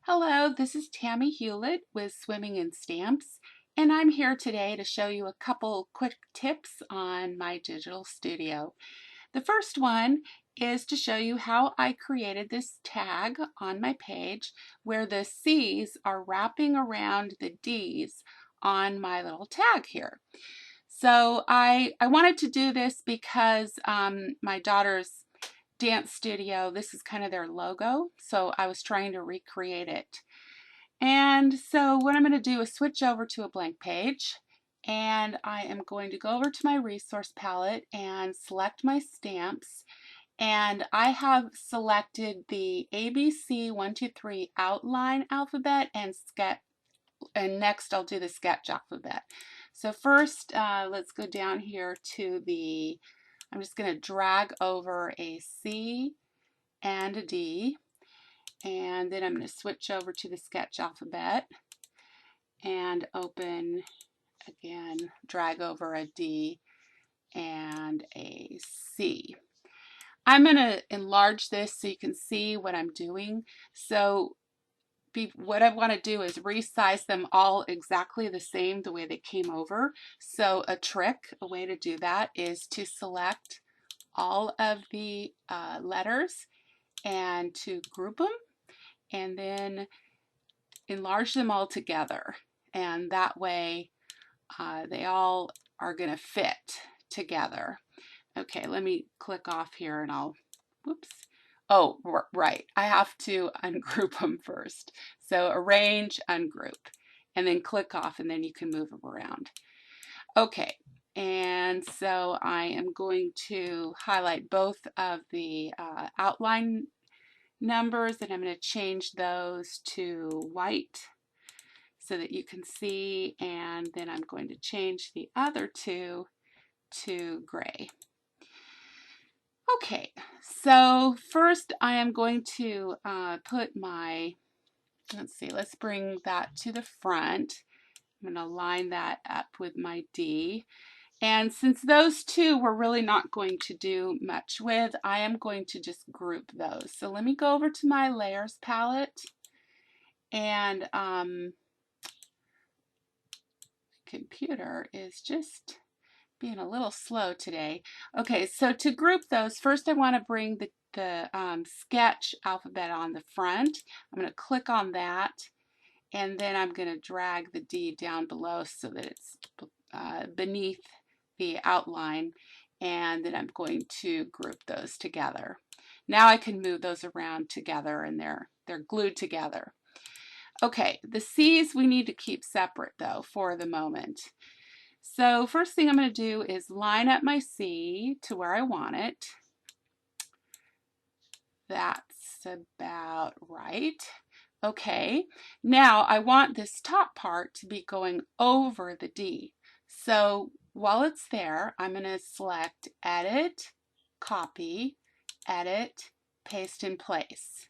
Hello, this is Tami Hewlett with Swimming in Stamps, and I'm here today to show you a couple quick tips on my digital studio. The first one is to show you how I created this tag on my page where the C's are wrapping around the D's on my little tag here. So I wanted to do this because my daughter's dance studio, this is kind of their logo, so I was trying to recreate it. And so what I'm going to do is switch over to a blank page, and I am going to go over to my resource palette and select my stamps, and I have selected the ABC 123 outline alphabet and next I'll do the sketch alphabet. So first let's go down here to I'm just going to drag over a C and a D, and then I'm going to switch over to the sketch alphabet and open again, drag over a D and a C. I'm going to enlarge this so you can see what I'm doing. So what I want to do is resize them all exactly the same the way they came over. So a way to do that is to select all of the letters and to group them and then enlarge them all together. And that way they all are going to fit together. Okay, let me click off here and whoops. Oh, right. I have to ungroup them first. So arrange, ungroup, and then click off, and then you can move them around. Okay, and so I am going to highlight both of the outline numbers, and I'm going to change those to white so that you can see, and then I'm going to change the other two to gray. Okay, so first I am going to put let's bring that to the front. I'm going to line that up with my D. And since those two we're really not going to do much with, I am going to just group those. So let me go over to my layers palette, and computer is just being a little slow today. Okay, so to group those, first I want to bring the sketch alphabet on the front. I'm going to click on that, and then I'm going to drag the D down below so that it's beneath the outline, and then I'm going to group those together. Now I can move those around together, and they're glued together. Okay, the C's we need to keep separate though for the moment. So first thing I'm going to do is line up my C to where I want it. That's about right. Okay, now I want this top part to be going over the D. So while it's there, I'm going to select Edit, Copy, Edit, Paste in Place.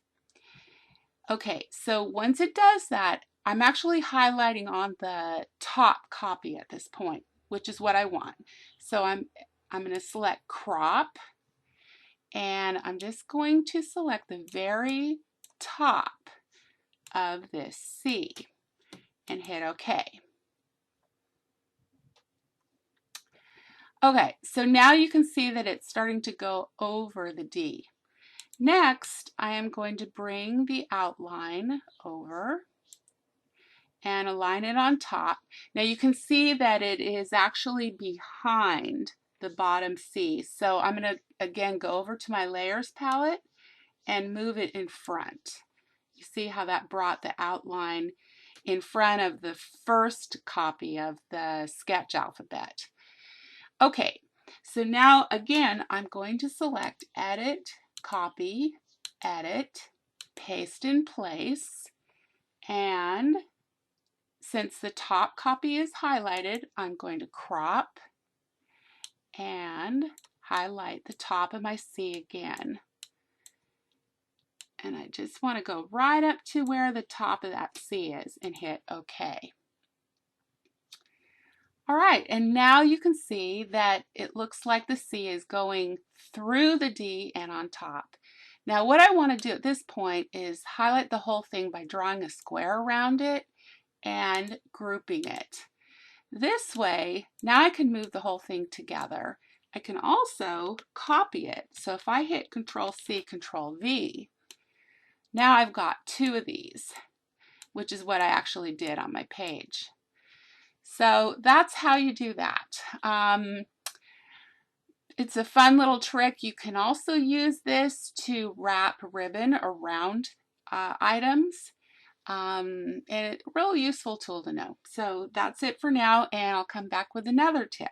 Okay, so once it does that, I'm actually highlighting on the top copy at this point, which is what I want. So I'm going to select Crop, and I'm just going to select the very top of this C and hit OK. Okay, so now you can see that it's starting to go over the D. Next, I am going to bring the outline over and align it on top. Now you can see that it is actually behind the bottom C. So I'm going to again go over to my layers palette and move it in front. You see how that brought the outline in front of the first copy of the sketch alphabet. Okay, so now again I'm going to select Edit, Copy, Edit, Paste in Place, and since the top copy is highlighted, I'm going to crop and highlight the top of my C again. And I just want to go right up to where the top of that C is and hit OK. All right, and now you can see that it looks like the C is going through the D and on top. Now what I want to do at this point is highlight the whole thing by drawing a square around it and grouping it. This way, now I can move the whole thing together. I can also copy it. So if I hit Control C, Control V, now I've got two of these, which is what I actually did on my page. So that's how you do that. It's a fun little trick. You can also use this to wrap ribbon around items. And a real useful tool to know. So that's it for now, and I'll come back with another tip.